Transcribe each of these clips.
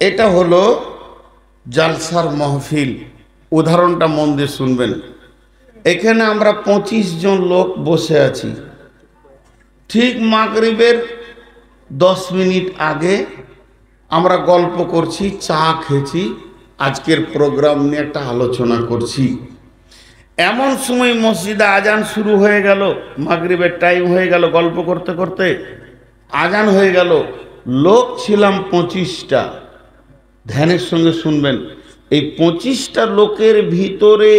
এটা হলো জালসার মাহফিল। উদাহরণটা মন দিয়ে শুনবেন। এখানে আমরা 25 জন লোক বসে আছি। ঠিক মাগরিবের 10 মিনিট আগে আমরা গল্প করছি, চা খেয়েছি, আজকের প্রোগ্রাম নিয়ে একটা আলোচনা করছি। এমন সময় মসজিদে আজান শুরু হয়ে গেল, মাগরিবের টাইম হয়ে গেল, গল্প করতে করতে আজান হয়ে গেল। লোক ছিলাম 25টা। ধ্যানের সঙ্গে শুনবেন, এই 25টা লোকের ভিতরে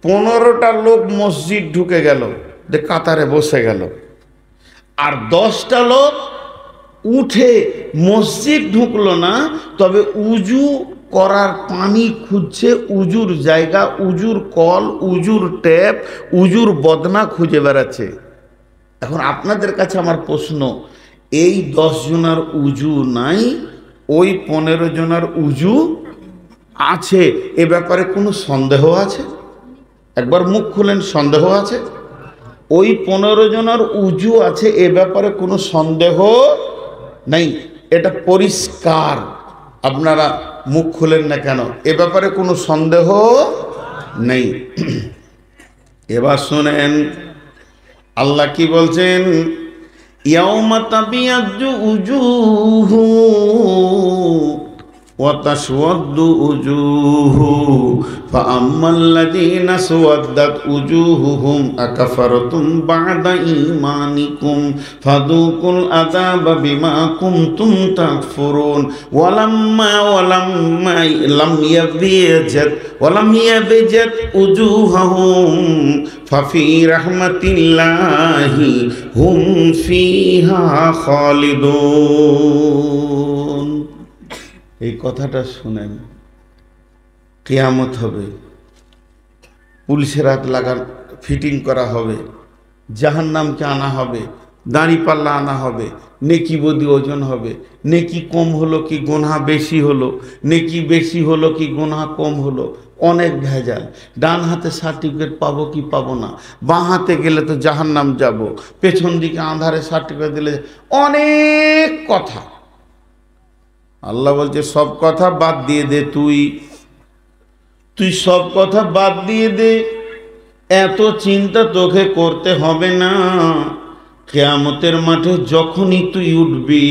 15টা লোক মসজিদ ঢুকে গেল, কাতারে বসে গেল। আর 10টা লোক উঠে মসজিদ ঢুকলো না, তবে উজু করার পানি খুঁজছে, উজুর জায়গা, উজুর কল, উজুর ট্যাপ, উজুর বদনা খুঁজে বেড়াচ্ছে। এখন আপনাদের কাছে আমার প্রশ্ন, এই 10 জনার উজু নাই, ওই 15 জনার উজু আছে, এ ব্যাপারে কোনো সন্দেহ আছে? একবার মুখ খুলেন, সন্দেহ আছে? ওই 15 জনার উজু আছে, এ ব্যাপারে কোনো সন্দেহ নেই, এটা পরিষ্কার। আপনারা মুখ খুলেন না কেন? এ ব্যাপারে কোনো সন্দেহ নেই। এবার শুনেন আল্লাহ কি বলছেন, ইয়াউমা তাবিয়াজ্জু উজুহু ওয়া তাসওয়াদ্দু উজুহু ফাআম্মাল্লাযীনা সুওয়াদ্দাত উজুহুহুম আকাফারতুম বা'দা ঈমানিকুম ফাযুকুল আযাবা বিমা কুনতুম তাকফুরুন ওয়ালাম্মা লাম ইয়াবজাত উজুহুহুম ফাফি রাহমাতিল্লাহি হুম ফিহা খালিদুন। এই কথাটা শুনেন, কিয়ামত হবে, পুলিশের হাত লাগান ফিটিং করা হবে, জাহান্নামকে আনা হবে, দাঁড়িপাল্লা আনা হবে, নেকি বদি ওজন হবে, নেকি কম হলো কি গুনাহ বেশি হলো, নেকি বেশি হলো কি গুনাহ কম হলো, অনেক ভেজাল। ডান হাতে সার্টিফিকেট পাবো কি পাবো না, বাঁ হাতে গেলে তো জাহান্নাম যাব, পেছন দিকে আধারে সার্টিফিকেট দিলে, অনেক কথা। আল্লাহ বলছে সব কথা বাদ দিয়ে দে, তুই সব কথা বাদ দিয়ে দে, এত চিন্তা তোকে করতে হবে না। কিয়ামতের মাঠে যখনই তুই উঠবি,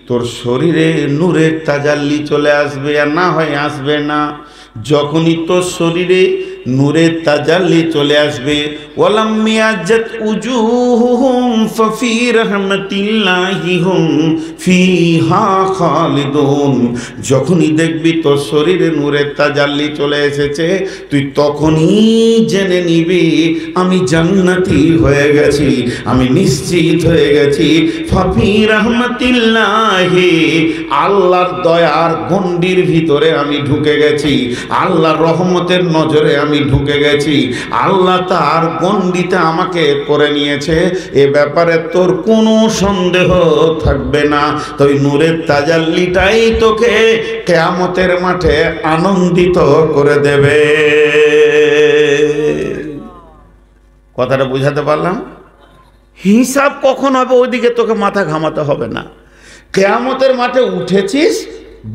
তোর শরীরে নূরের তাজাল্লি চলে আসবে, আর না হয় আসবে না। যখনই তোর শরীরে নূরের তাজাল্লি চলে আসবে, ওয়ালাম মিয়াজ্জাত উজুহুহুম ফাফি রাহমাতিল্লাহি হুম ফিহা খালিদুন। যখনই দেখবি তোর শরীরে নূরের তাজাল্লি চলে এসেছে, তুই তখনই জেনে নিবি আমি জান্নাতি হয়ে গেছি, আমি নিশ্চিত হয়ে গেছি। ফাফি রাহমাতিল্লাহি, আল্লাহর দয়ার গণ্ডির ভিতরে আমি ঢুকে গেছি, আল্লাহর রহমতের নজরে আমি ঢুকে গেছি, আল্লাহ তার গণ্ডিতে আমাকে করে নিয়েছে, এ ব্যাপারে তোর কোনো সন্দেহ থাকবে না। তো ওই নূরের তাজাল্লিটাই তোকে কিয়ামতের মাঠে আনন্দিত করে দেবে। কথাটা বুঝাতে পারলাম? হিসাব কখন হবে ওইদিকে তোকে মাথা ঘামাতে হবে না। কিয়ামতের মাঠে উঠেছিস,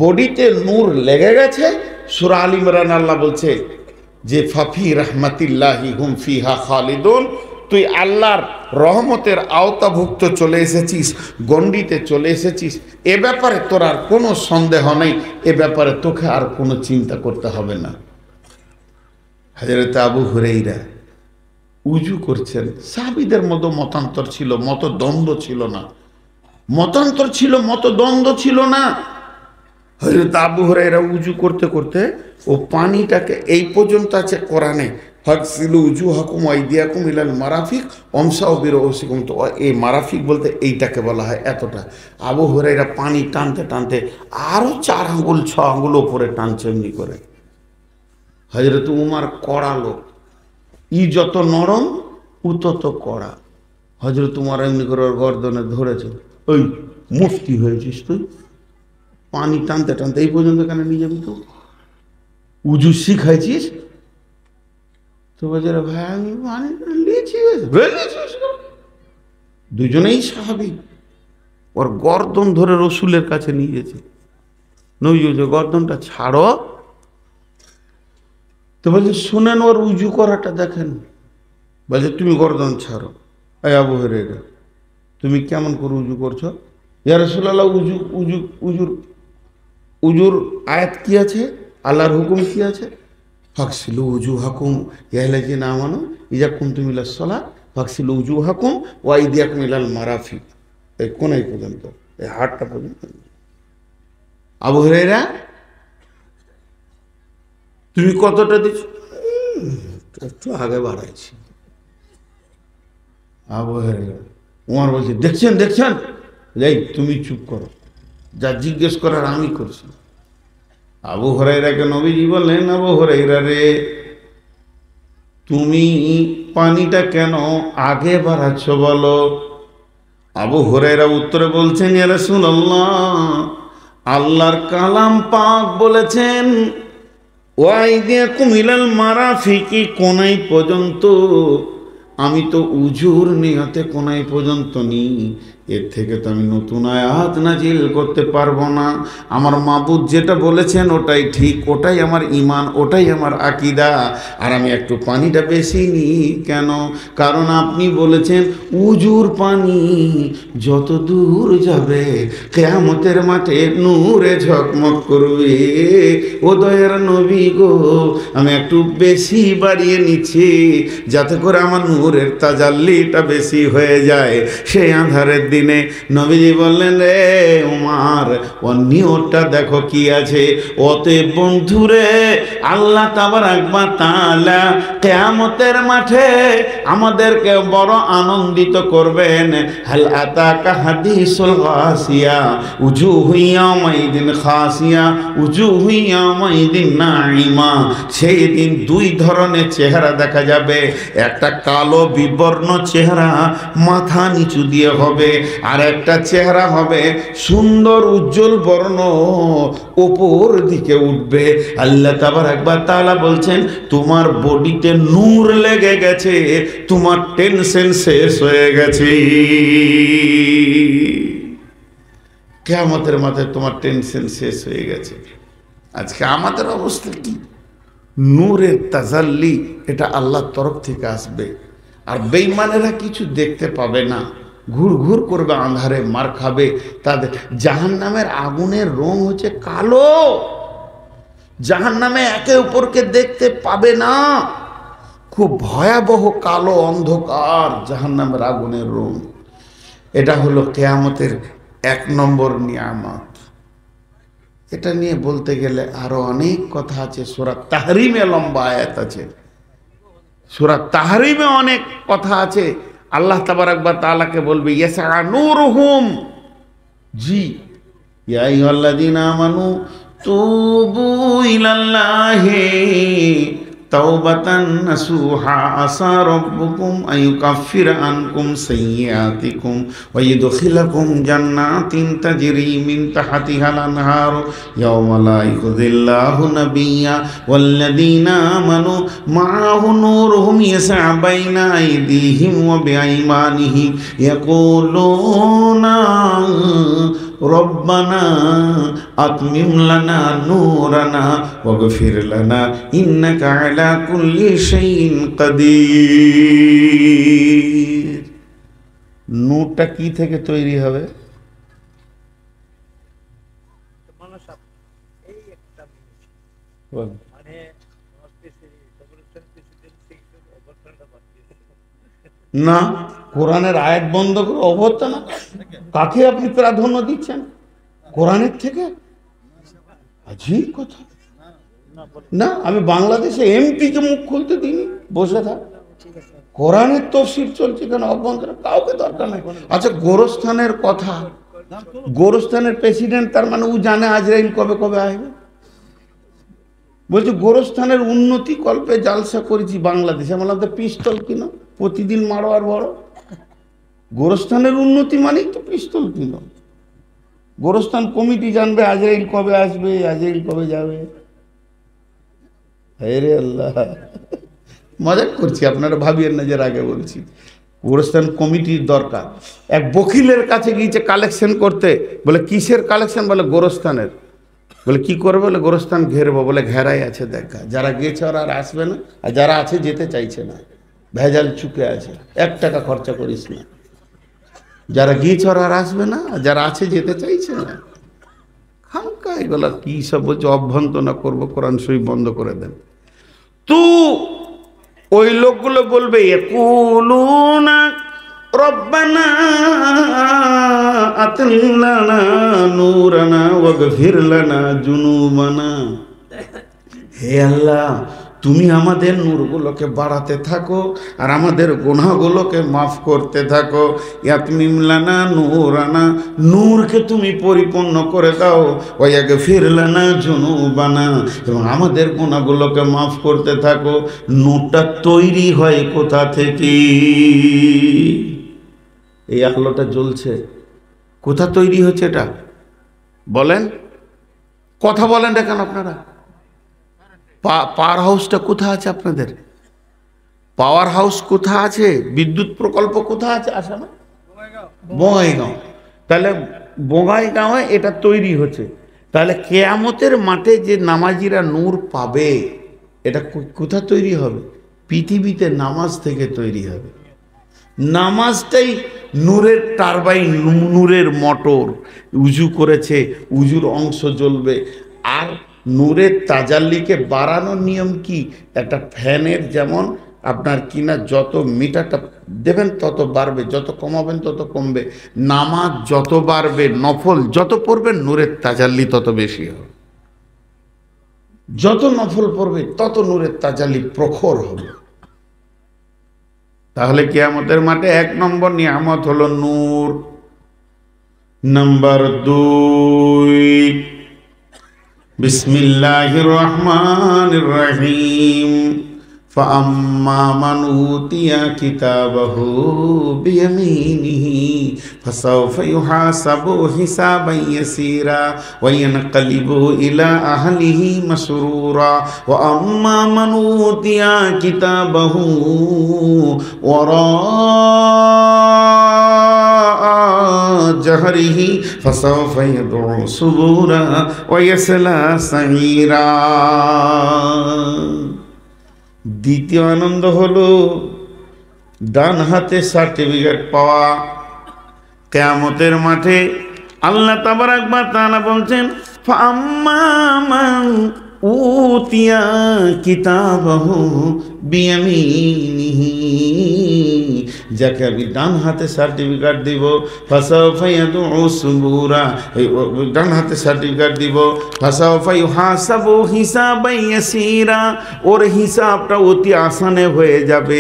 বডিতে নূর লেগে গেছে। সূরা আল ইমরান আল্লাহ বলছে যে ফাফি রাহমাতিল্লাহি হুম ফিহা খালিদুন, তুই আল্লাহর রহমতের আওতাভুক্ত চলে এসেছিস, গণ্ডিতে চলে এসেছিস, এ ব্যাপারে তোর আর কোনো সন্দেহ নেই, এ ব্যাপারে তোকে আর কোনো চিন্তা করতে হবে না। হযরত আবু হুরায়রা উজু করছেন, সাহাবীদের মধ্যে মতান্তর ছিল, মতদ্বন্দ্ব ছিল না, মতান্তর ছিল, মতদ্বন্দ্ব ছিল না। হযরত আবু হুরায়রা উজু করতে করতে ও পানিটাকে এই পর্যন্ত আছে কোরআনে, ফাগসিলু উজুহাকুম ওয়া আইদিয়াকুম ইলাল মারাফিক ওয়ামসাহু বিরুউসিকুম। তো এই মারাফিক বলতে এইটাকে বলা হয় এতটা। আবু হুরায়রা পানি টানতে টানতে আরো 4 আঙ্গুল 6 আঙ্গুল উপরে টানছে এমনি করে। হযরত উমর কড়া লোক, ই যত নরম ও তত কড়া। হযরত উমর এমনি করে ওর গর্দনে ধরেছে, ওই মুফতি হয়েছিস তুই, পানি টানতে টানতে এই পর্যন্ত কেন নিয়ে যাবি? তো উজু শিখাইছিস? তো বলছে ভাই আমি পানি লিয়েছি। দুজনেই সাহাবী, ওর গর্দন ধরে রসুলের কাছে নিয়ে গেছে। নবী বলছে গর্দনটা ছাড়ো। তো বলছে শোনেন ওর উজু করাটা দেখেন। বলছে তুমি গর্দন ছাড়ো। এই আবু হুরায়রা তুমি কেমন করে উজু করছো? ইয়া রাসূলুল্লাহ উজুর আয়াত কি আছে, আল্লাহর হুকুম কি আছে? ফাকসিলু উজুহাকুম ইয়াল্লাযিনা আমানু ইযা কুনতুম ইলাস সালাত ফাকসিলু উজুহাকুম ওয়া আইদিয়াকুম ইলাল মারাফিক। এই কোনাই পর্যন্ত, এই হাতটা পর্যন্ত। আবু হুরায়রা তুমি কতটা দিচ্ছ? একটু আগে বাড়াইছি। আবু হুরায়রা ওমর বলছে দেখছেন দেখছেন, এই তুমি চুপ করো, যা জিজ্ঞেস করার আমি করছি। আবু হুরায়রাকে নবীজি বললেন, আবু হুরায়রা রে তুমি পানিটা কেন আগে বাড়াচ্ছ বলো? আবু হুরায়রা উত্তরে বলছেন, ইয়া রাসূলুল্লাহ আল্লাহর কালাম পাক বলেছেন ওয়াইদিয়াকুম ইলাল মারাফিকি, কোনাই পর্যন্ত। আমি তো উজুর নিয়তে কোনাই পর্যন্ত নিই, এর থেকে তো আমি নতুন আয়াত নাজিল করতে পারবো না। আমার মাবুদ যেটা বলেছেন ওটাই ঠিক, ওটাই আমার ঈমান, ওটাই আমার আকীদা। আর আমি একটু পানিটা বেশি নিই কেন? কারণ আপনি বলেছেন উজুর পানি যত দূর যাবে কিয়ামতের মাঠে নূরে ঝকমক করবে। ও দয়ার নবী গো, আমি একটু বেশি বাড়িয়ে নিচ্ছি যাতে করে আমার নূরের তাজাল্লিটা বেশি হয়ে যায়। সেই আঁধারের দিনে নবীজি বললেন, রে উমার ও নিয়তটা দেখো কি আছে। অতএব বন্ধুরে আল্লাহ তাবারাক ওয়া তাআলা কিয়ামতের মাঠে আমাদেরকে বড় আনন্দিত করবেন। হাল আতাকা হাদিসুল গাসিয়া উজুহু ইয়াউমাইদিন খাসিয়া উজুহু ইয়াউমাইদিন নাঈমা। সেই দিন দুই ধরনের চেহারা দেখা যাবে, একটা কালো বিবর্ণ চেহারা মাথা নিচু দিয়ে হবে, আর একটা চেহারা হবে সুন্দর উজ্জ্বল বর্ণ উপর দিকে উঠবে। আল্লাহ তাবারাক ওয়া তাআলা বলছেন তোমার বডিতে নূর লেগে গেছে, তোমার টেনশন শেষ হয়ে গেছে। কিয়ামতের মাথায় তোমার টেনশন শেষ হয়ে গেছে। আজকে আমাদের অবস্থা কি? নূরের তাজাল্লি এটা আল্লাহর তরফ থেকে আসবে, আর বেঈমানেরা কিছু দেখতে পাবে না, ঘুর ঘুর করবে, আঁধারে মার খাবে। তাদের জাহান্নামের আগুনের রং হচ্ছে কালো। জাহান্নামে একে অপরকে দেখতে পাবে না, খুব ভয়াবহ কালো অন্ধকার জাহান্নামের আগুনের রং। এটা হলো কিয়ামতের এক নম্বর নিয়ামত। এটা নিয়ে বলতে গেলে আরো অনেক কথা আছে। সূরা তাহরিমে লম্বা আয়াত আছে, সূরা তাহরিমে অনেক কথা আছে। আল্লাহ তাবারাক ওয়া তাআলাকে বলবে ইয়াসা নূরুহুম, জি ইয়া আইয়ুহাল্লাযীনা আমানু তুবু ইলাল্লাহি তাওবাতান নাসুহা আসা রাব্বুকুম আইয়ুকাফিরা আনকুম সাইয়্যাতিকুম ওয়া ইউদখিলাকুম জান্নাতিন তাজরি মিন তাহতিহাল আনহার ইয়াওমা লা ইউযিল্লাহু নাবিয়্যা ওয়াল্লাযীনা আমানু মাআহু নূরুহুম ইয়াসআ বাইনা আইদিহিম ওয়া বিআইমানিহিম ইয়াকুলুনা রব্বানা আতমিম লানা নূরানা ওয়াগফির লানা ইন্নাকা আলা কুল্লি শাইইন কাদির। নূরটা কি থেকে তৈরি হবে? না, কোরআনের আয়াত বন্ধ করে অবস্থা না। কাকে আপনি প্রাধান্য দিচ্ছেন? কোরআনের থেকে? আজীব কথা। না, আমি বাংলাদেশে এমপিকে মুখ খুলতে দিইনি, বসে থাক। কোরআনের তফসির চলছে কেন অভ্যন্তরে? কাউকে দরকার নাই। আচ্ছা, গোরস্থানের কথা, গোরস্থানের প্রেসিডেন্ট, তার মানে ও জানে আজরাইল কবে কবে আসবে। বলছি গোরস্থানের উন্নতি কল্পে জালসা করেছি বাংলাদেশে, বললাম তো পিস্তল কিনো, প্রতিদিন মারো আর বড়। গোরস্থানের উন্নতি মানেই তো পিস্তল কিনো। গোরস্থান কমিটি জানবে আজরাইল কবে আসবে, আজরাইল কবে যাবে। হে আল্লাহ, মজাক করছি, আপনারা ভাবিয়েন না যে আগে বলছি। গোরস্থান কমিটির দরকার। এক বকিলের কাছে গিয়েছে কালেকশন করতে, বলে কিসের কালেকশন? বলে গোরস্থানের। বলে কি করবে? বলে গোরস্থান ঘেরবো। বলে ঘেরাই আছে দেখা, যারা গিয়েছে ওরা আর আসবে না, আর যারা আছে যেতে চাইছে না, ভেজাল চুকে আছে, 1 টাকা খরচা করিস না। যারা গিয়েছে ওরা আর আসবে না, আর যারা আছে যেতে চাইছে না। খামকা এগুলা কি সব বলছে, অভ্যন্তনা করবো, কোরআন শরীফ বন্ধ করে দেন। তো ওই লোকগুলো বলবে ইয়াকুলুনা রব্বানা আতিল্লানা নূরানা ওয়াগফির লানা যুনুবানা। হে আল্লাহ, তুমি আমাদের নূরগুলোকে বাড়াতে থাকো আর আমাদের গুনাহগুলোকে মাফ করতে থাকো। ইয়াতমিম লানা নূরানা, নূরকে তুমি পরিপূর্ণ করে দাও। ওয়াগফির লানা যুনুবানা, এবং আমাদের গুনাহগুলোকে মাফ করতে থাকো। নূরটা তৈরি হয় কোথা থেকে? এই আলোটা জ্বলছে, কোথা তৈরি হচ্ছে এটা বলেন? কথা বলেন না কেন আপনারা? পাওয়ার হাউসটা কোথা আছে আপনাদের? পাওয়ার হাউস কোথা আছে? বিদ্যুৎ প্রকল্প কোথা আছে? আসে না? বঙ্গাইগাঁও। তাহলে বঙ্গাইগাঁওয়ে এটা তৈরি হচ্ছে। তাহলে কেয়ামতের মাঠে যে নামাজিরা নূর পাবে, এটা কোথা তৈরি হবে? পৃথিবীতে নামাজ থেকে তৈরি হবে। নামাজটাই নূরের টারবাইন, নূরের মোটর। উজু করেছে, উজুর অংশ জ্বলবে। আর নূরের তাজাল্লিকে বাড়ানোর নিয়ম কি? একটা ফ্যানের যেমন আপনার কিনা যত মিটারটা দেবেন তত বাড়বে, যত কমাবেন তত কমবে। নামাজ যত বাড়বে, নফল যত পড়বেন, নূরের তাজাল্লি তত বেশি হবে। যত নফল পড়বে তত নূরের তাজাল্লি প্রখর হবে। তাহলে কিয়ামতের মাঠে 1 নম্বর নিয়ামত হলো নূর। নাম্বার 2, বিসমিল্লাহির রহমানির রহিম। فأما من أوتي كتابه بيمينه فسوف يحاسب حسابا يسيرا وينقلب إلى أهله مسرورا وأما من أوتي كتابه وراء جهره فسوف يدعو ثبورا ويصلى سعيرا। দ্বিতীয় আনন্দ হলো ডান হাতে সার্টিফিকেট পাওয়া। কিয়ামতের মাঠে আল্লাহ তাবারাক ওয়া তাআলা বলছেন, ফাআম্মা মান উতিয়া কিতাবাহু বিয়ামিনিহি, যাকে আমি ডান হাতে সার্টিফিকেট দিব, ফাসাউফা ইয়াদউ সুবুরা, এই ডান হাতে সার্টিফিকেট দিব, ফাসাউফা ইউহাসাবু হিসাবান ইয়াসীরা, ওর হিসাবটা অতি আসানে হয়ে যাবে,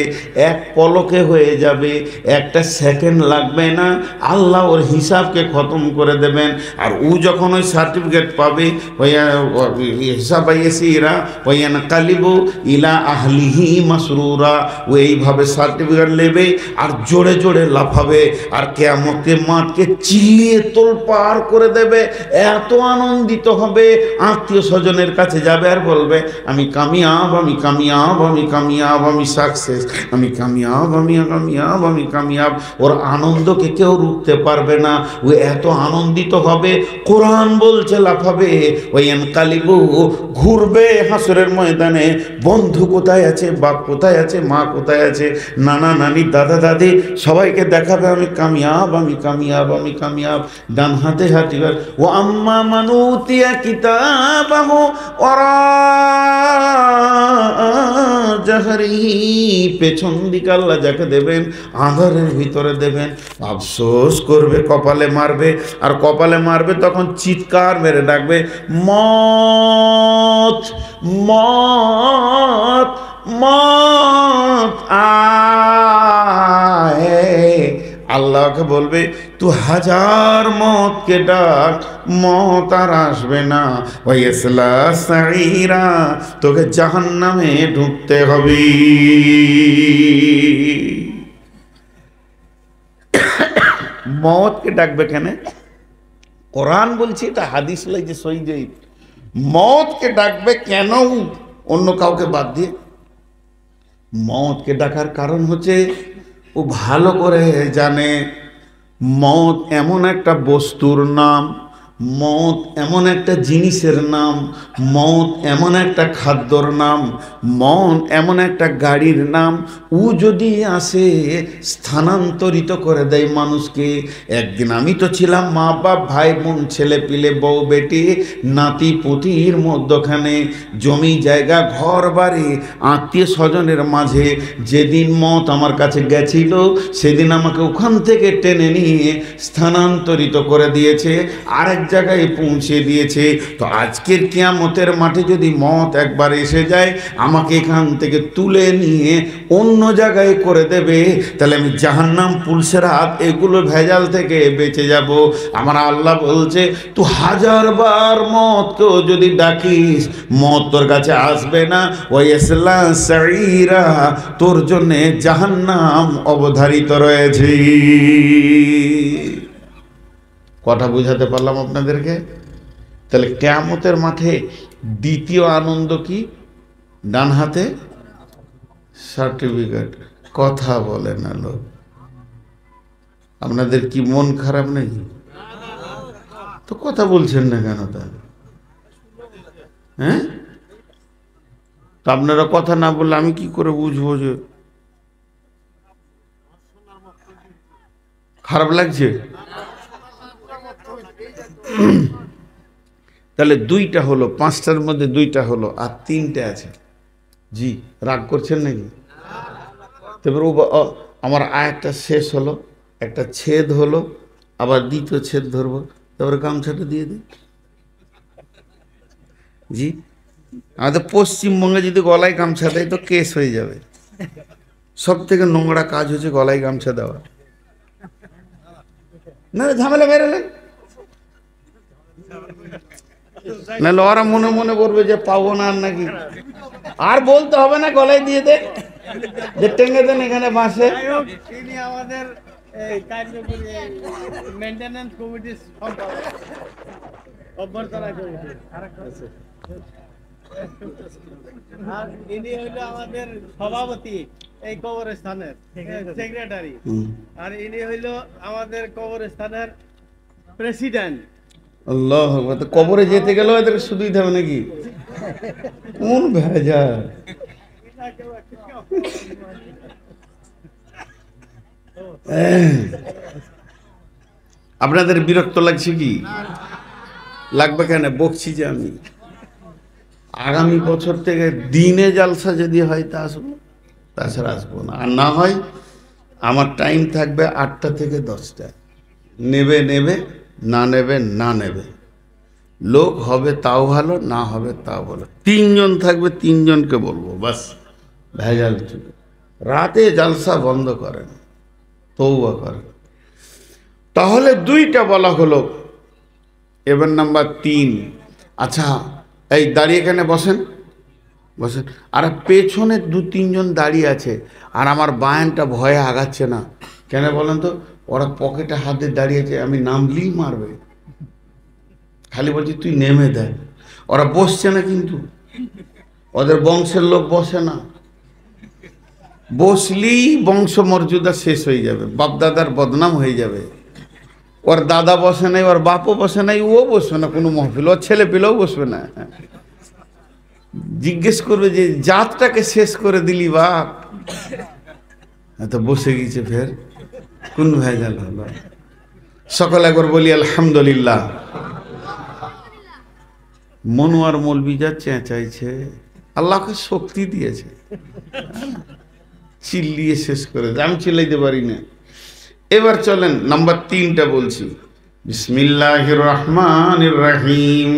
1 পলকে হয়ে যাবে, 1টা সেকেন্ড লাগবে না, আল্লাহ ওর হিসাবকে খতম করে দেবেন। আর ও যখন ওই সার্টিফিকেট পাবে, হিসাবান ইয়াসীরা ওয়া ইয়ানকালিবু ইলা আহলিহি মাসরুরা, ও এইভাবে সার্টিফিকেট নেবে আর জোরে জোরে লাফাবে আর কিয়ামতের মাঠকে চিল্লিয়ে তোলপাড় করে দেবে। এত আনন্দিত হবে, আত্মীয় স্বজনের কাছে যাবে আর বলবে, আমি কামিয়াব, আমি কামিয়াব, আমি কামিয়াব, আমি সাকসেস, আমি কামিয়াব, আমি কামিয়াব, আমি কামিয়াব। ওর আনন্দকে কেউ রুখতে পারবে না, ও এত আনন্দিত হবে। কোরআন বলছে লাফাবে, ওই এনকালিবু, ঘুরবে হাসরের ময়দানে। বন্ধু কোথায় আছে, বাপ কোথায় আছে, মা কোথায় আছে, নানা নানি, দাদা দাদি, সবাইকে দেখাবে আমি কামিয়াব, আমি কামিয়াব, আমি কামিয়াব। ডান হাতে হাতিবার। ও আম্মা মান উতিয়া কিতাবাহু ওয়ারা জাহরিহি, পেছন দিকে আল্লাহ যাকে দেবেন, আঁধারের ভিতরে দেবেন। আফসোস করবে, কপালে মারবে, আর কপালে মারবে তখন চিৎকার মেরে ডাকবে, মত মত মত আয়। আল্লাহকে বলবে, তুই 1000 মতকে ডাক, মত আর আসবে না। ওয়াইসলা সাইরা, তোকে জাহান্নামে ঢুকতে হবে। মতকে ডাকবে কেন? কোরআন বলছে, এটা হাদিস লাগছে সহি যে মতকে ডাকবে কেন অন্য কাউকে বাদ দিয়ে? মতকে ডাকার কারণ হচ্ছে, ও ভালো করে জানে মত এমন একটা বস্তুর নাম, মত এমন একটা জিনিসের নাম, মত এমন একটা খাদ্যর নাম, মন এমন একটা গাড়ির নাম, ও যদি আসে স্থানান্তরিত করে দেয় মানুষকে। একদিন আমি তো ছিলাম মা বাপ ভাই বোন ছেলে পিলে বউ বেটি নাতি পুতির মধ্যখানে, জমি জায়গা ঘর বাড়ি আত্মীয় স্বজনের মাঝে। যেদিন মত আমার কাছে গেছিল সেদিন আমাকে ওখান থেকে টেনে নিয়ে স্থানান্তরিত করে দিয়েছে, আরেক জায়গায় পৌঁছে দিয়েছে। তো আজকের কিয়ামতের মাঠে যদি মত একবার এসে যায় আমাকে এখান থেকে তুলে নিয়ে অন্য জায়গায় করে দেবে, তাহলে আমি জাহান্নাম পুলসেরাত এগুলো ভেজাল থেকে বেঁচে যাব। আমার আল্লাহ বলছে তুই 1000 বার মতকেও যদি ডাকিস মত তোর কাছে আসবে না। ওয়াইসলা সাইরা, তোর জন্য জাহান্নাম অবধারিত রয়েছে। কথা বুঝাতে পারলাম আপনাদেরকে? তাহলে কিয়ামতের মাঠে দ্বিতীয় আনন্দ কি? ডান হাতে সার্টিফিকেট। কথা বলে না লোক। আপনাদের কি মন খারাপ নাকি? তো কথা বলছেন না কেন তাহলে? হ্যাঁ, তো আপনারা কথা না বললে আমি কি করে বুঝবো যে খারাপ লাগছে? তাহলে 2টা হলো, 5টার মধ্যে 2টা হলো, আর 3টে আছে। জি, রাগ করছেন নাকি? তারপর আমার আরেকটা শেষ হলো, একটা ছেদ হলো, আবার দ্বিতীয় ছেদ ধরবো, তারপরে গামছাটা দিয়ে দিই। জি, আমাদের পশ্চিমবঙ্গে যদি গলায় গামছা দেয় তো কেস হয়ে যাবে। সব থেকে নোংরা কাজ হচ্ছে গলায় গামছা দেওয়া। না ঝামেলা বেরোলেন, নাহলে ওরা মনে মনে করবে যে পাবো না আর নাকি। আর বলতে হবে না, গলায় দিয়ে দে, যে টেঙ্গে দেন এখানে বাঁশে। আমাদের কার্যকরী মেইনটেনেন্স কমিটির অভ্যর্থনা কমিটি, আর ইনি হইল আমাদের সভাপতি এই কবরস্থানের সেক্রেটারি, আর ইনি হইল আমাদের কবরস্থানের প্রেসিডেন্ট। আল্লাহ, কবরে যেতে গেলেও এদের শুধুই থাকবে নাকি? কোন ভেজা! আপনাদের বিরক্ত লাগছে কি? লাগবে কেন? বকছি যে আমি আগামী বছর থেকে দিনে জালসা যদি হয় তা আসবো, তাছাড়া আসবো না। আর না হয় আমার টাইম থাকবে 8টা থেকে 10টা। নেবে নেবে, না নেবে না নেবে। লোক হবে তাও ভালো, না হবে তাও ভালো। 3 জন থাকবে, 3 জনকে বলবো বাস, ভেজাল চুকে। রাতে জালসা বন্ধ করেন, তওবা করেন। তাহলে 2টা বলা হলো। এবার নাম্বার 3। আচ্ছা, এই দাঁড়িয়ে এখানে বসেন, বসেন। আর পেছনে 2-3 জন দাঁড়িয়ে আছে, আর আমার বায়ানটা ভয়ে আগাচ্ছে না কেন বলেন তো? ওরা পকেটে হাত দিয়ে দাঁড়িয়ে আছে, আমি নামলেই মারবে। খালি বলছি তুই নেমে দেয়। ওরা বসছে না, কিন্তু ওদের বংশের লোক বসে না। বসলেই বংশ মর্যাদা শেষ হয়ে যাবে, বাপ দাদার বদনাম হয়ে যাবে। ওর দাদা বসে নাই, ওর বাপও বসে নাই, ও বসবে না কোনো মহফিল, ওর ছেলে পেলেও বসবে না। জিজ্ঞেস করবে যে জাতটাকে শেষ করে দিলি বাপ, তো বসে গেছে, ফের কোন ভেজাল হলো? সকল একবার বলি আলহামদুলিল্লাহ। মনোয়ার মৌলবি যা চেঁচাইছে, আল্লাহকে শক্তি দিয়েছে, চিল্লিয়ে শেষ করে। আমি চিল্লাইতে পারি না। এবার চলেন নাম্বার 3টা বলছি। বিসমিল্লাহির রহমানির রহিম।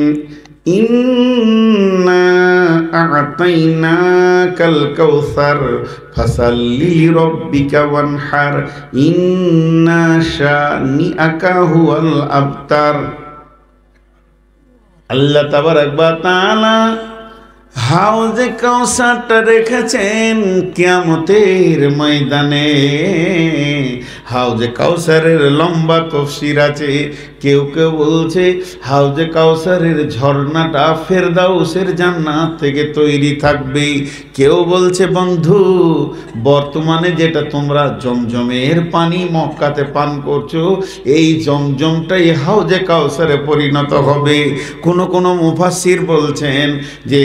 ইন্না আ'তাইনাকাল কাউসার ফাসাল্লি লিরাব্বিকা ওয়ানহার ইন্না শানিআকা হুয়াল আবতার। আল্লাহ তাবারক ওয়া তাআলা হাউজে কাউসারটা রেখেছেন কিয়ামতের ময়দানে। হাউজে কাউসারের লম্বা তফসির আছে, কেউ কেউ বলছে হাউজে কাউসারের ঝর্ণাটা ফেরদাউসের জান্নাত থেকে তৈরি থাকবে। কেউ বলছে বন্ধু বর্তমানে যেটা তোমরা জমজমের পানি মক্কাতে পান করছো, এই জমজমটাই হাউজে কাউসারে পরিণত হবে। কোন মুফাসসির বলছেন যে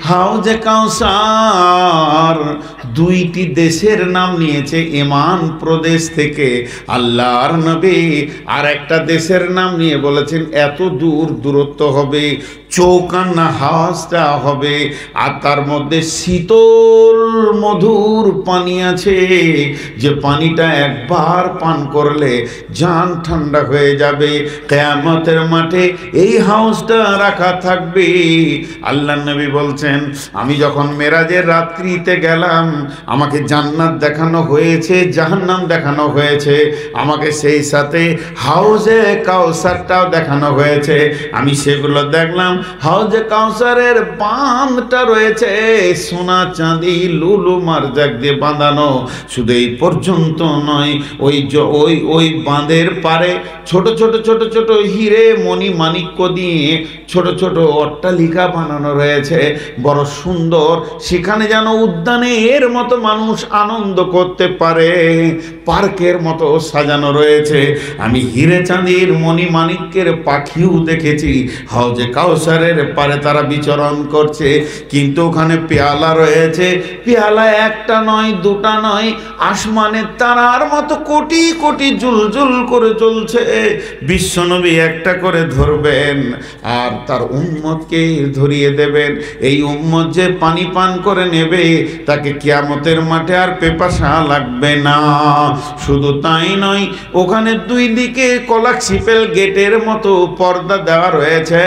হাউজে কাউসার দুইটি দেশের নাম নিয়েছে এমান প্রদেশ থেকে আল্লাহর নবী, আর একটা দেশের নাম নিয়ে বলেছেন এত দূরত্ব হবে, চৌকান্না হাওয়াজটা হবে, আর তার মধ্যে শীতল মধুর পানি আছে যে পানিটা একবার পান করলে জান ঠান্ডা হয়ে যাবে। কিয়ামতের মাঠে এই হাউসটা রাখা থাকবে। আল্লাহ নবী বলছেন আমি যখন মেরাজের রাত্রিতে গেলাম আমাকে জান্নাত দেখানো হয়েছে, জাহান্নাম দেখানো হয়েছে, আমাকে সেই সাথে হাউজে কাউসারটাও দেখানো হয়েছে। আমি সেগুলো দেখলাম। হাউজে কাউসারের বাঁধটা রয়েছে সোনা চাঁদি লুলু মারজাক দিয়ে বাঁধানো। শুধু এই পর্যন্ত নয়, ওই বাঁধের পারে ছোট ছোট ছোট ছোট হিরে মণি মাণিক্য দিয়ে ছোট ছোট অট্টালিকা বানানো রয়েছে, বড় সুন্দর। সেখানে যেন উদ্যানের মতো মানুষ আনন্দ করতে পারে, পার্কের মতো সাজানো রয়েছে। আমি হিরে চাঁদির মণি মাণিক্যের পাখিও দেখেছি হাউজে কাউসারের পারে তারা বিচরণ করছে। কিন্তু ওখানে পেয়ালা রয়েছে, পেয়ালা একটা নয় দুটা নয়, আসমানের তারার মতো কোটি কোটি জুলজুল করে চলছে। বিশ্বনবী একটা করে ধরবেন আর তার উম্মতকে ধরিয়ে দেবেন। এই উম্মত যে পানি পান করে নেবে তাকে কিয়ামতের মাঠে আর পেপাসা লাগবে না। শুধু তাই নয়, ওখানে দুই দিকে কলাকশিপেল গেটের মতো পর্দা দেওয়া রয়েছে।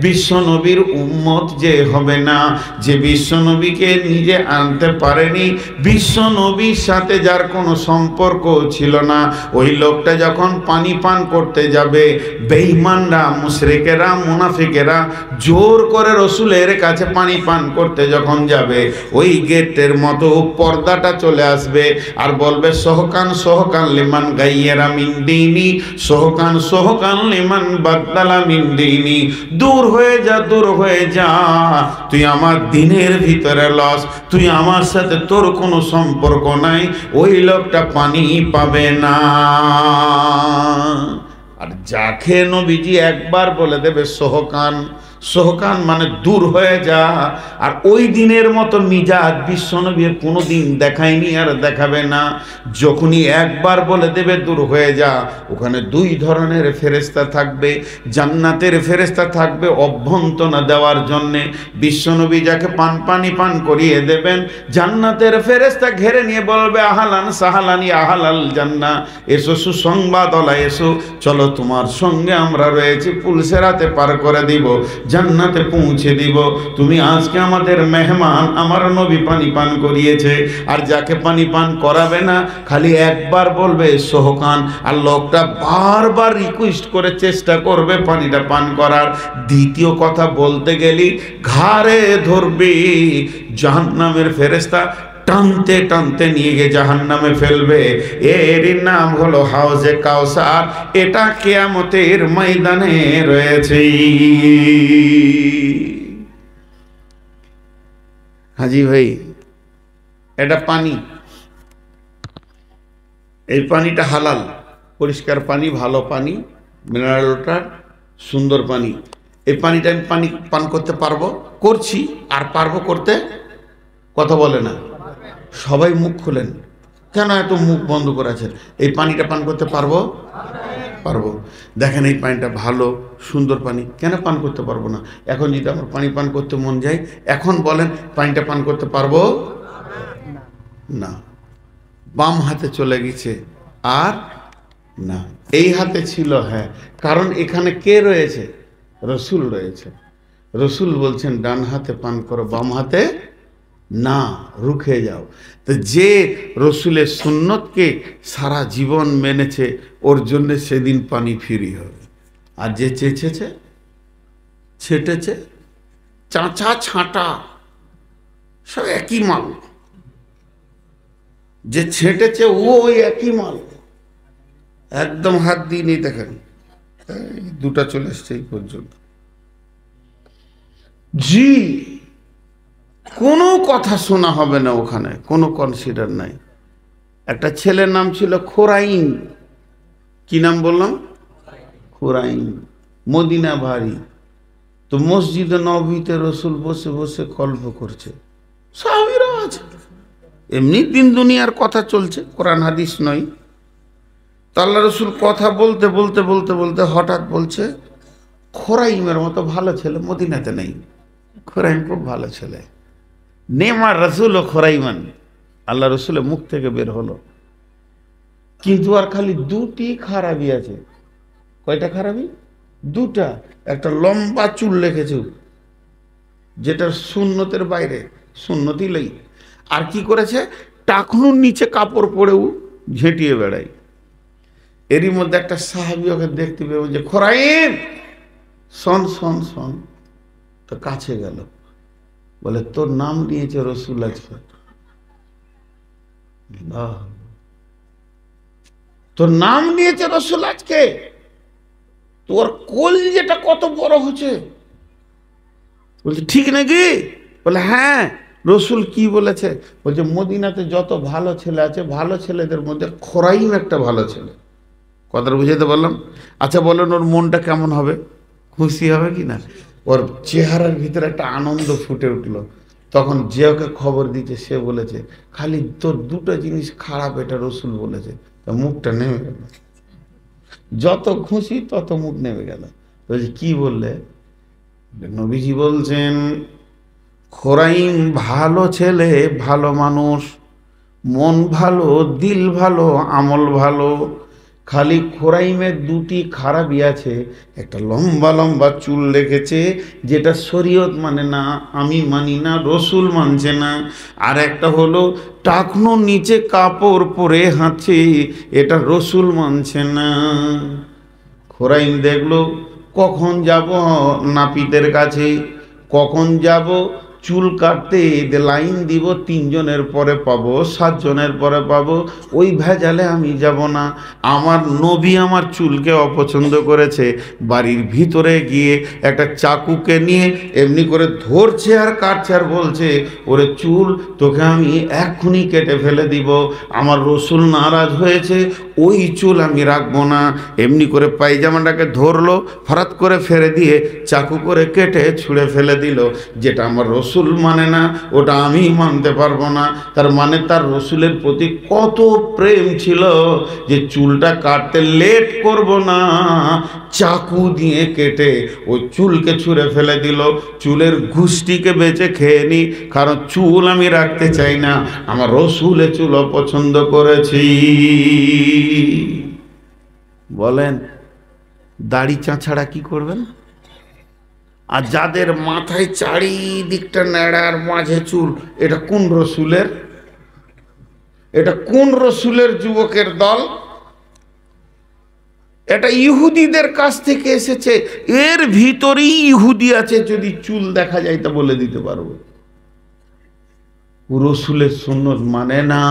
বিশ্বনবীর উম্মত যে হবে না, যে বিশ্বনবীকে নিজে আনতে পারেনি, বিশ্বনবীর সাথে যার কোনো সম্পর্ক ছিল না, ওই লোকটা যখন পানি পান করতে যাবে, বেঈমানরা মুশরিকেরা মুনাফিকেরা জোর করে রসুলের কাছে পানি পান করতে যখন যাবে, ওই গেটের মতো পর্দাটা চলে আসবে আর বলবে সোহকান সোহকান লিমান গাইয়েরা মিন দিনি, সোহকান সোহকান লিমান বাদদালা মিন দিনি। দূর হয়ে যা, দূর হয়ে যা, তুই আমার দিনের ভিতরে লস, তুই আমার সাথে তোর কোনো সম্পর্ক নাই। ওই লোকটা পানি পাবে না। আর যাকে নবীজি একবার বলে দেবে সোহকান, সোহকান মানে দূর হয়ে যা, আর ওই দিনের মতো মিজাজ বিশ্বনবীর কোনো দিন দেখায়নি আর দেখাবে না। যখনই একবার বলে দেবে দূর হয়ে যা, ওখানে দুই ধরনের ফেরেশতা থাকবে। জান্নাতের ফেরেশতা থাকবে অভ্যন্তনা দেওয়ার জন্যে, বিশ্বনবী যাকে পানি পান করিয়ে দেবেন, জান্নাতের ফেরেশতা ঘেরে নিয়ে বলবে আহালান সাহালানি আহালাল জান্নাহ, এসো সুসংবাদওয়ালা এসো, চলো তোমার সঙ্গে আমরা রয়েছি, পুলসেরাতে পার করে দিব, জান্নাতে পৌঁছে দিব। তুমি আজকে আমাদের মেহমান। আমার নবী পানি পান করিয়েছে। আর যাকে পানি পান করাবে না, খালি একবার বলবে সোহকান, আর লোকটা বারবার রিকোয়েস্ট করে চেষ্টা করবে পানিটা পান করার। দ্বিতীয় কথা বলতে গেলি ঘাড়ে ধরবি, জাহান্নামের ফেরেশতা টানতে টানতে নিয়ে গিয়ে জাহান্নামে ফেলবে। এরই নাম হলো হাউজে কাউসার। এটা কিয়ামতের ময়দানে রয়েছে। হাজি ভাই, এটা পানি, এই পানিটা হালাল, পরিষ্কার পানি, ভালো পানি, মিনারেল ওয়াটার, সুন্দর পানি। এই পানিটা আমি পানি পান করতে পারবো, করছি, আর পারবো করতে? কথা বলে না সবাই। মুখ খুলেন, কেন এত মুখ বন্ধ করে আছেন? এই পানিটা পান করতে পারবো? পারবো। দেখেন এই পানিটা ভালো সুন্দর পানি, কেন পান করতে পারবো না? এখন যদি আমার পানি পান করতে মন যায়, এখন বলেন পানিটা পান করতে পারবো না। বাম হাতে চলে গেছে আর না, এই হাতে ছিল, হ্যাঁ, কারণ এখানে কে রয়েছে? রসুল রয়েছে। রসুল বলছেন ডান হাতে পান করো, বাম হাতে না, রুখে যাও। তো যে রসুলের সুন্নতকে সারা জীবন মেনেছে, ওর জন্য সেদিন পানি ফ্রি হবে। আর যে চেঁচেছে, ছেটেছে, চাঁচা ছাঁটা সব একই মাল। যে ছেটেছে ও ওই একই মাল, একদম হাত দিয়ে নেই। দেখেন এই দুটা চলে এসছে এই পর্যন্ত। জি, কোনো কথা শোনা হবে না ওখানে, কোনো কনসিডার নাই। একটা ছেলের নাম ছিল খোরাইন। কি নাম বললাম? খোরাইন। মদিনা ভারী। তো মসজিদে নববীতে রসুল বসে বসে গল্প করছে, সাহাবীরাও আছে, এমনি দিন দুনিয়ার কথা চলছে, কোরআন হাদিস নয়। তো আল্লাহ রসুল কথা বলতে বলতে বলতে বলতে হঠাৎ বলছে, খোরাইমের মতো ভালো ছেলে মদিনাতে নেই। খোরাইম খুব ভালো ছেলে। নেমার রসুল ও খোরাইমান, আল্লাহ রসুলের মুখ থেকে বের হলো। কিন্তু আর খালি দুটি খারাপি আছে। কয়টা খারাপি? দুটা। একটা লম্বা চুল রেখেছে, যেটা সুন্নতের বাইরে, সুন্নতি লই। আর কি করেছে? টাকনুর নিচে কাপড় পরেও ঝেঁটিয়ে বেড়ায়। এরই মধ্যে একটা সাহাবী ওকে দেখতে পেয়ে বলছে, খোরাইম শোন শোন শোন। তো কাছে গেল, বলে তোর নাম নিয়েছে রসুল আজকে। তোর নাম নিয়েছে রসুল আজকে, তোর কোল যেটা কত বড় হচ্ছে। বলছে ঠিক নাকি? বলে হ্যাঁ। রসুল কি বলেছে? বলছে মদিনাতে যত ভালো ছেলে আছে, ভালো ছেলেদের মধ্যে খোরাইম একটা ভালো ছেলে। কথাটা বুঝাতে বললাম? আচ্ছা বলেন, ওর মনটা কেমন হবে? খুশি হবে কি না? ওর চেহারার ভিতরে একটা আনন্দ ফুটে উঠলো। তখন যে ওকে খবর দিচ্ছে সে বলেছে, খালি তোর দুটো জিনিস খারাপ, এটা রসুল বলেছে। তা মুখটা নেমে গেল, যত খুশি তত মুখ নেমে গেল। বলছে কি বললে? নবীজি বলছেন, খোরাইম ভালো ছেলে, ভালো মানুষ, মন ভালো, দিল ভালো, আমল ভালো। খালি খোরাইমের দুটি খারাপই আছে। একটা লম্বা লম্বা চুল রেখেছে, যেটা শরীয়ত মানে না, আমি মানি না, রসুল মানছে না। আর একটা হলো টাকনুর নিচে কাপড় পরে হাঁটছে, এটা রসুল মানছে না। খোরাইম দেখলো, কখন যাব নাপিতের কাছে, কখন যাব চুল কাটতে, লাইন দিব, 3 জনের পরে পাবো, 7 জনের পরে পাবো, ওই ভেজালে আমি যাব না। আমার নবী আমার চুলকে অপছন্দ করেছে। বাড়ির ভিতরে গিয়ে একটা চাকুকে নিয়ে এমনি করে ধরছে আর কাটছে আর বলছে, ওরে চুল তোকে আমি এক্ষুনি কেটে ফেলে দিব। আমার রসুল নারাজ হয়েছে, ওই চুল আমি রাখবো না। এমনি করে পায়জামাটাকে ধরলো, হঠাৎ করে ফেলে দিয়ে চাকু করে কেটে ছুঁড়ে ফেলে দিল। যেটা আমার রসুল মানে না, ওটা আমি মানতে পারবো না। তার মানে তার রসুলের প্রতি কত প্রেম ছিল যে চুলটা কাটতে লেট করব না, চাকু দিয়ে কেটে ওই চুলকে ছুঁড়ে ফেলে দিল। চুলের গুষ্টিকে বেঁচে খেয়ে নি, কারণ চুল আমি রাখতে চাই না, আমার রসুলের চুল অপছন্দ করেছি। বলেন দাড়ি চাঁছাড়া কি করবেন? আর যাদের মাথায় চারিদিকটা নেড়ার মাঝে চুল, এটা কোন রসুলের? এটা কোন রসুলের যুবকের দল? এটা ইহুদিদের কাছ থেকে এসেছে। এর ভিতরেই ইহুদি আছে, যদি চুল দেখা যায় তা বলে দিতে পারবো। রসুলের সুন্নত মানে না।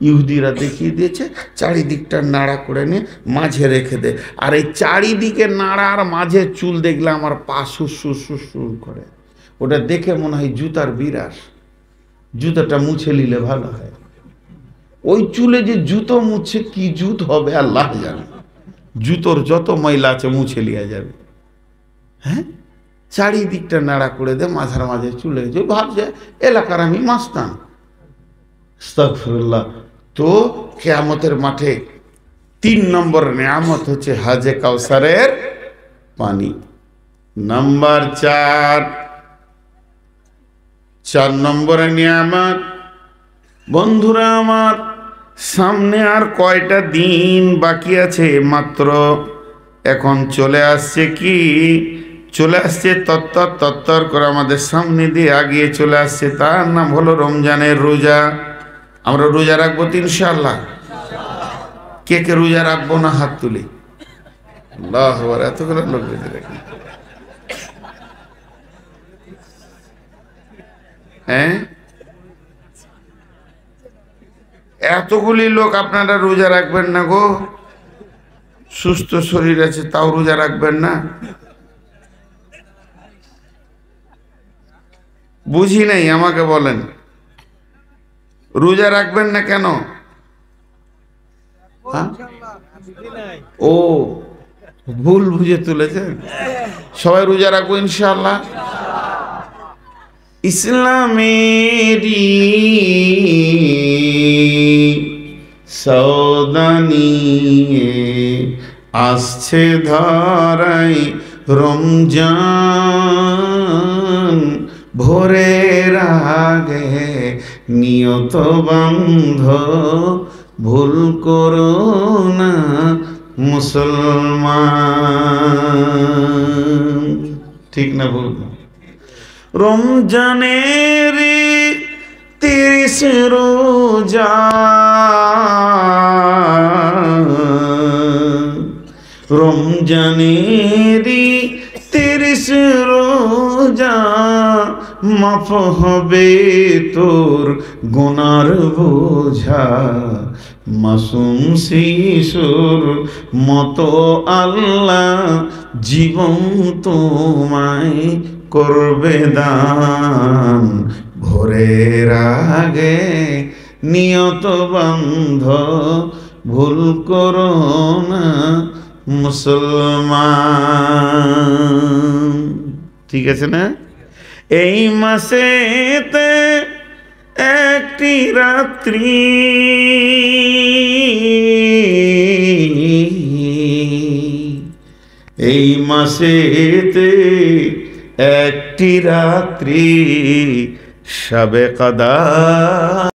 ইহুদিরা দেখিয়ে দিয়েছে, চারিদিকটা নাড়া করে নিয়ে মাঝে রেখে দে। আর এই চারিদিকে নাড়ার মাঝে চুল দেখলে আমার পা সুসুর সুসুর করে। ওটা দেখে মনে হয় জুতার বিরাস, জুতাটা মুছে নিলে ভালো হয়। ওই চুলে যে জুতো মুছে কি জুত হবে আল্লাহ জানে। জুতোর যত ময়লা আছে মুছে লিয়া যাবে। হ্যাঁ, চারিদিকটা নাড়া করে দে, মাঝার মাঝে চুলে যে ভাবছে এলাকার আমি মাস্তান। আস্তাগফিরুল্লাহ। তো কিয়ামতের মাঠে 3 নম্বর নিয়ামত হচ্ছে হাজে কাউসারের পানি। নাম্বার 4 নম্বরের নিয়ামত। বন্ধুরা আমার, সামনে আর কয়টা দিন বাকি আছে মাত্র। এখন চলে আসছে কি? চলে আসছে তত্তর করে আমাদের সামনে দিয়ে আগিয়ে চলে আসছে। তার নাম হলো রমজানের রোজা। আমরা রোজা রাখবো তো ইনশাআল্লাহ। কে কে রোজা রাখবো না হাত তুলি? আল্লাহু আকবার। এতগুলো লোক বেঁধে রাখি, হ্যাঁ? এতগুলি লোক আপনারা রোজা রাখবেন না গো? সুস্থ শরীর আছে তাও রোজা রাখবেন না? বুঝি নাই, আমাকে বলেন রোজা রাখবেন না কেন? হ্যাঁ? ও ভুল বুঝে তুলেছেন। সবাই রোজা রাখবো ইনশাআল্লাহ। ইসলামেরই সওদা নিয়ে আসছে ধরাই রমজান, ভোরের আগে নিয়ত বন্ধ ভুল করো না মুসলমান। ঠিক না ভুল? রমজানের 30 রোজা, রমজানের 30 রোজা, মাফ হবে তোর গুনার বোঝা। মাসুম শিশুর মতো আল্লাহ জীবন তোমায় করবে দান, ভোরের আগে নিয়ত বন্ধ ভুল করো না মুসলমান। ঠিক আছে না? এই মাসেতে একটি রাত্রি, এই মাসেতে একটি রাত্রি শবে কদর।